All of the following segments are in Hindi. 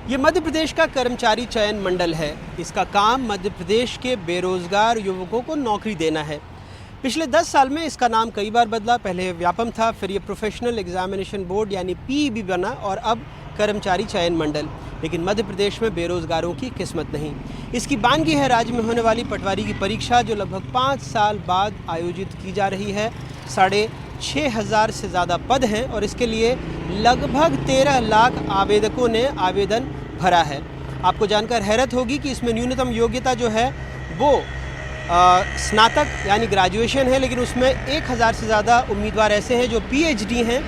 ये मध्य प्रदेश का कर्मचारी चयन मंडल है। इसका काम मध्य प्रदेश के बेरोजगार युवकों को नौकरी देना है। पिछले 10 साल में इसका नाम कई बार बदला। पहले व्यापम था, फिर ये प्रोफेशनल एग्जामिनेशन बोर्ड यानी पीईबी बना और अब कर्मचारी चयन मंडल। लेकिन मध्य प्रदेश में बेरोजगारों की किस्मत नहीं। इसकी बानगी है राज्य में होने वाली पटवारी की परीक्षा, जो लगभग 5 साल बाद आयोजित की जा रही है। 6,500 से ज़्यादा पद हैं और इसके लिए लगभग 13 लाख आवेदकों ने आवेदन भरा है। आपको जानकर हैरत होगी कि इसमें न्यूनतम योग्यता जो है वो स्नातक यानी ग्रेजुएशन है, लेकिन उसमें 1,000 से ज़्यादा उम्मीदवार ऐसे हैं जो पीएचडी हैं।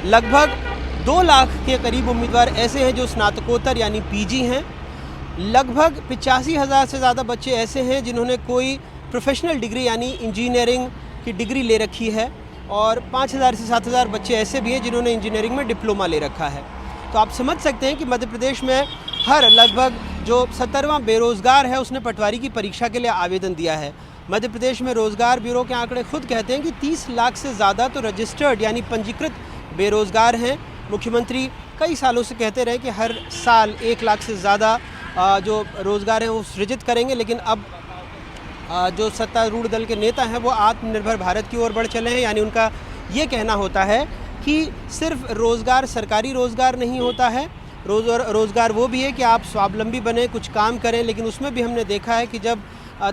लगभग 2 लाख के करीब उम्मीदवार ऐसे हैं जो स्नातकोत्तर यानी पीजी हैं। लगभग 85,000 से ज़्यादा बच्चे ऐसे हैं जिन्होंने कोई प्रोफेशनल डिग्री यानी इंजीनियरिंग की डिग्री ले रखी है, और 5,000 से 7,000 बच्चे ऐसे भी हैं जिन्होंने इंजीनियरिंग में डिप्लोमा ले रखा है। तो आप समझ सकते हैं कि मध्य प्रदेश में हर लगभग जो 70वां बेरोज़गार है उसने पटवारी की परीक्षा के लिए आवेदन दिया है। मध्य प्रदेश में रोज़गार ब्यूरो के आंकड़े खुद कहते हैं कि 30 लाख से ज़्यादा तो रजिस्टर्ड यानी पंजीकृत बेरोज़गार हैं। मुख्यमंत्री कई सालों से कहते रहे कि हर साल 1 लाख से ज़्यादा जो रोज़गार हैं वो सृजित करेंगे, लेकिन अब जो सत्तारूढ़ दल के नेता हैं वो आत्मनिर्भर भारत की ओर बढ़ चले हैं। यानी उनका ये कहना होता है कि सिर्फ रोज़गार सरकारी रोज़गार नहीं होता है, रोज़गार वो भी है कि आप स्वावलंबी बने, कुछ काम करें। लेकिन उसमें भी हमने देखा है कि जब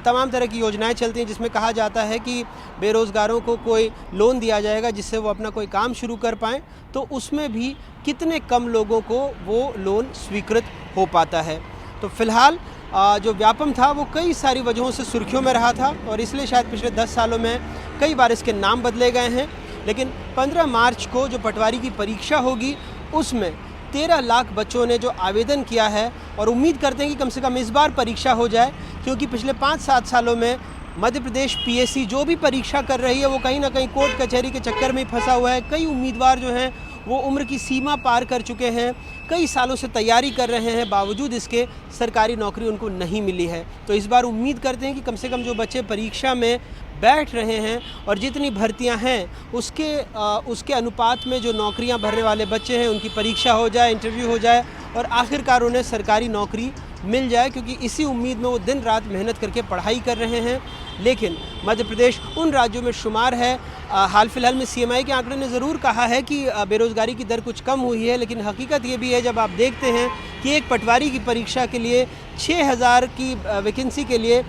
तमाम तरह की योजनाएं चलती हैं जिसमें कहा जाता है कि बेरोज़गारों को कोई लोन दिया जाएगा जिससे वो अपना कोई काम शुरू कर पाएँ, तो उसमें भी कितने कम लोगों को वो लोन स्वीकृत हो पाता है। तो फिलहाल जो व्यापम था वो कई सारी वजहों से सुर्खियों में रहा था और इसलिए शायद पिछले 10 सालों में कई बार इसके नाम बदले गए हैं। लेकिन 15 मार्च को जो पटवारी की परीक्षा होगी उसमें 13 लाख बच्चों ने जो आवेदन किया है, और उम्मीद करते हैं कि कम से कम इस बार परीक्षा हो जाए, क्योंकि पिछले 5-7 सालों में मध्य प्रदेश पीएससी जो भी परीक्षा कर रही है वो कहीं ना कहीं कोर्ट कचहरी के चक्कर में ही फंसा हुआ है। कई उम्मीदवार जो हैं वो उम्र की सीमा पार कर चुके हैं, कई सालों से तैयारी कर रहे हैं, बावजूद इसके सरकारी नौकरी उनको नहीं मिली है। तो इस बार उम्मीद करते हैं कि कम से कम जो बच्चे परीक्षा में बैठ रहे हैं और जितनी भर्तियां हैं उसके अनुपात में जो नौकरियां भरने वाले बच्चे हैं उनकी परीक्षा हो जाए, इंटरव्यू हो जाए और आखिरकार उन्हें सरकारी नौकरी मिल जाए, क्योंकि इसी उम्मीद में वो दिन रात मेहनत करके पढ़ाई कर रहे हैं। लेकिन मध्य प्रदेश उन राज्यों में शुमार है। हाल फिलहाल में सीएमआई के आंकड़े ने ज़रूर कहा है कि बेरोज़गारी की दर कुछ कम हुई है, लेकिन हकीकत ये भी है जब आप देखते हैं कि एक पटवारी की परीक्षा के लिए 6,000 की वैकेंसी के लिए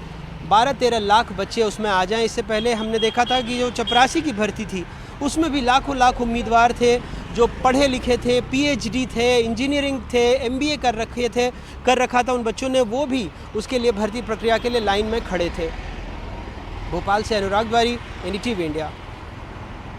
12-13 लाख बच्चे उसमें आ जाएं। इससे पहले हमने देखा था कि जो चपरासी की भर्ती थी उसमें भी लाखों लाख उम्मीदवार थे जो पढ़े लिखे थे, पीएचडी थे, इंजीनियरिंग थे, एमबीए कर रखा था उन बच्चों ने, वो भी उसके लिए भर्ती प्रक्रिया के लिए लाइन में खड़े थे। भोपाल से अनुराग द्वारी, एनडीटीवी इंडिया।